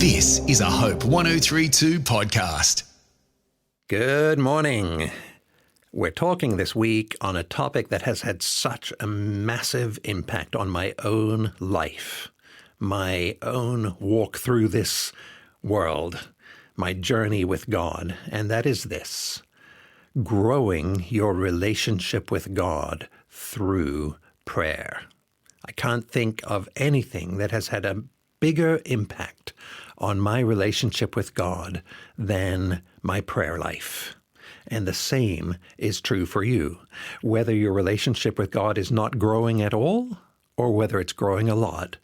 This is a Hope 1032 podcast. Good morning. We're talking this week on a topic that has had such a massive impact on my own life, my own walk through this world, my journey with God, and that is this: growing your relationship with God through prayer. I can't think of anything that has had a bigger impact on my relationship with God than my prayer life. And the same is true for you, whether your relationship with God is not growing at all or whether it's growing a lot,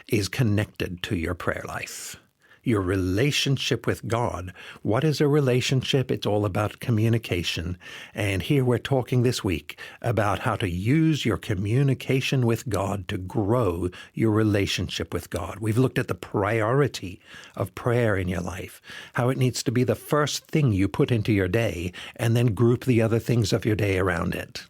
is connected to your prayer life. Your relationship with God. What is a relationship? It's all about communication. And here we're talking this week about how to use your communication with God to grow your relationship with God. We've looked at the priority of prayer in your life, how it needs to be the first thing you put into your day, and then group the other things of your day around it.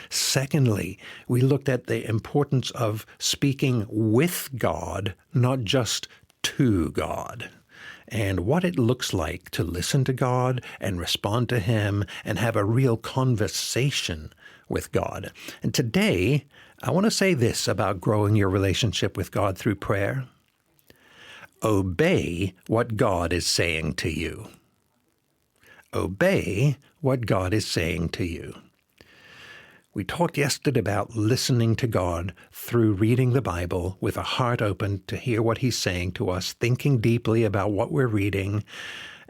Secondly, we looked at the importance of speaking with God, not just to God, and what it looks like to listen to God and respond to Him and have a real conversation with God. And today, I want to say this about growing your relationship with God through prayer. Obey what God is saying to you. Obey what God is saying to you. We talked yesterday about listening to God through reading the Bible with a heart open to hear what He's saying to us, thinking deeply about what we're reading,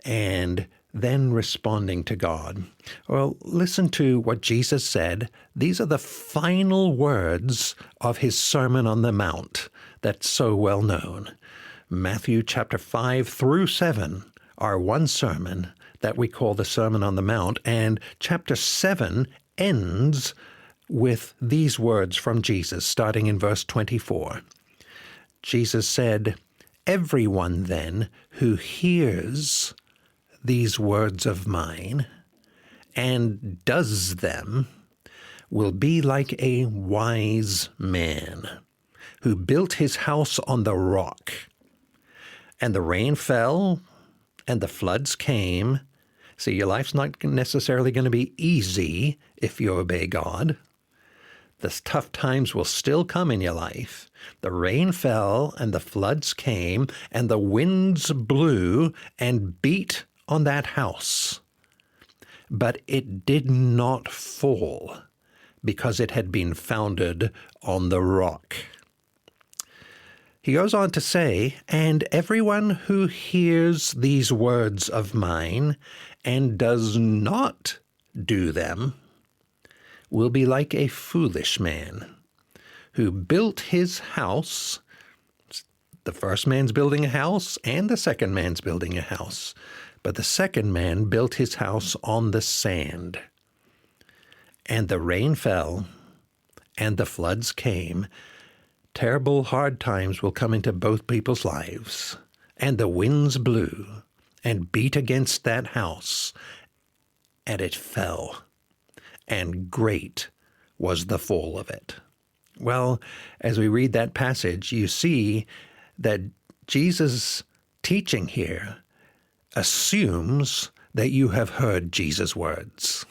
and then responding to God. Well, listen to what Jesus said. These are the final words of His Sermon on the Mount that's so well known. Matthew chapter 5 through 7 are one sermon that we call the Sermon on the Mount, and chapter 7 ends with these words from Jesus, starting in verse 24. Jesus said, "Everyone then who hears these words of mine and does them will be like a wise man who built his house on the rock. And the rain fell and the floods came." See, your life's not necessarily going to be easy if you obey God. The tough times will still come in your life. The rain fell and the floods came and the winds blew and beat on that house. But it did not fall because it had been founded on the rock. He goes on to say, "And everyone who hears these words of mine and does not do them will be like a foolish man who built his house." The first man's building a house and the second man's building a house. But the second man built his house on the sand. And the rain fell and the floods came. Terrible hard times will come into both people's lives. And the winds blew and beat against that house, and it fell. And great was the fall of it. Well, as we read that passage, you see that Jesus' teaching here assumes that you have heard Jesus' words.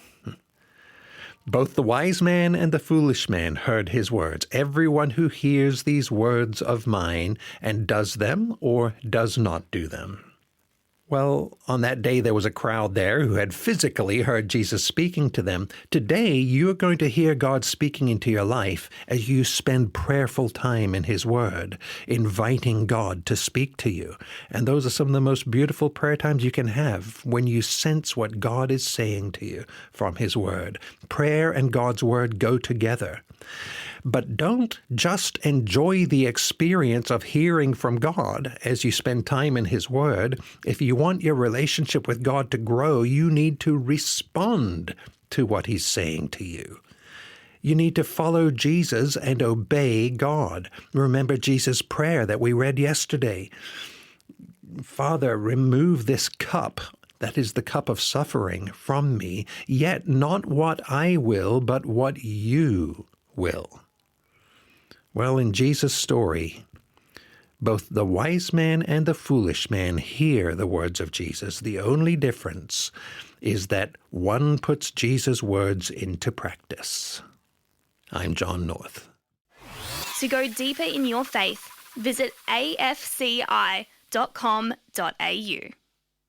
Both the wise man and the foolish man heard his words. Everyone who hears these words of mine and does them or does not do them. Well, on that day there was a crowd there who had physically heard Jesus speaking to them. Today, you're going to hear God speaking into your life as you spend prayerful time in His Word, inviting God to speak to you. And those are some of the most beautiful prayer times you can have, when you sense what God is saying to you from His Word. Prayer and God's Word go together. But don't just enjoy the experience of hearing from God as you spend time in His Word. If you want your relationship with God to grow, you need to respond to what He's saying to you. You need to follow Jesus and obey God. Remember Jesus' prayer that we read yesterday. "Father, remove this cup," that is the cup of suffering, "from me, yet not what I will, but what you will." Well, in Jesus' story, Both the wise man and the foolish man hear the words of Jesus. The only difference is that one puts Jesus' words into practice. I'm John North. To go deeper in your faith, visit afci.com.au.